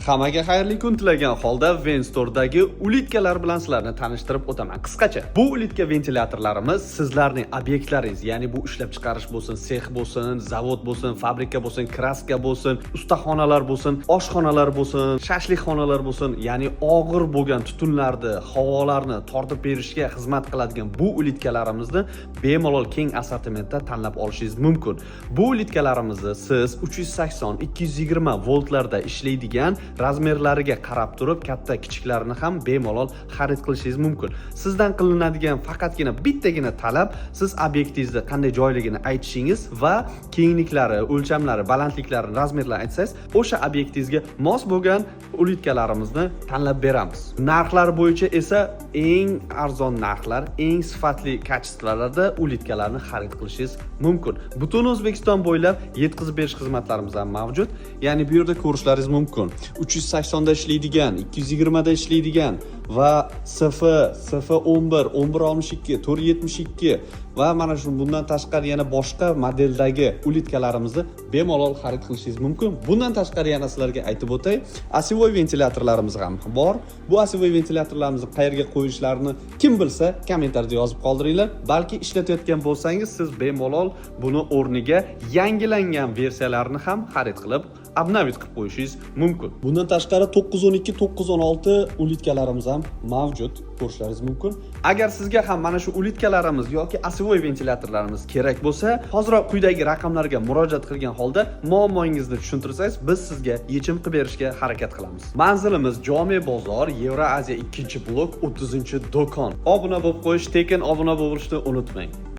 Hammaga xayrli kun tilagan holda Venstore'dagi ulitkalar bilan sizlarni tanishtirib o'taman qisqacha. Bu ulitka ventilyatorlarimiz sizlarning obyektlaringiz, ya'ni bu ishlab chiqarish bo'lsin, sex bo'lsin, zavod bo'lsin, fabrika bo'lsin, kraska bo'lsin, ustaxonalar bo'lsin, oshxonalar bo'lsin, shashlikxonalar bo'lsin, ya'ni og'ir bo'lgan tutunlarni, havolarni tortib berishga xizmat qiladigan bu ulitkalarimizni bemalol keng assortimentda tanlab olishingiz mumkin. Bu ulitkalarimizni siz 380-220 voltlarda ishlaydigan razmerlariga qarab turib katta kichiklarini ham bemalol xarid qilishingiz mumkin. Sizdan qilinadigan faqatgina bittagina talab, siz obyektingizni qanday joyligini aytishingiz va kengliklari, o'lchamlari, balandliklarini, razmerlarini aytsangiz, o'sha obyektingizga mos bo'lgan ulitkalarimizni tanlab beramiz. Narxlar bo'yicha esa eng arzon narxlar, eng sifatli kачествоlarda ulitkalarni xarid qilishingiz mumkin. Butun O'zbekiston bo'ylab yetkazib berish xizmatlarimiz ham mavjud. Ya'ni bu yerda ko'rishlaringiz mumkin. 380 da ishlaydigan, 220 da ishlaydigan va 011, 1162, 472 va mana shu bundan tashqari yana boshqa modeldagi ulitkalarimizni bemalol xarid qilishingiz mumkin. Bundan tashqari yana sizlarga aytib o'tay, osевой ventilyatorlarimiz ham bor. Bu osевой ventilyatorlarimizni qayerga qo'yishlarini kim bilsa, kommentariyada yozib qoldiringlar. Balki ishlatayotgan bo'lsangiz, siz bemalol buni o'rniga yangilangan versiyalarini ham xarid qilib обновить qilib qo'yishingiz mumkin. Bundan tashqari 912, 916 ulitkalarimiz ham mavjud, ko'rishlaringiz mumkin. Agar sizga ham mana shu ulitkalarimiz yoki osевой ventilyatorlarimiz kerak bo'lsa, hozirroq quyidagi raqamlarga murojaat qilgan holda muammongizni tushuntirsangiz, biz sizga yechim qilib berishga harakat qilamiz. Manzilimiz Jome bozor, Yevroaziya 2-blok, 30-do'kon. Obuna bo'lib qo'yish, tekin obuna bo'lishni unutmang.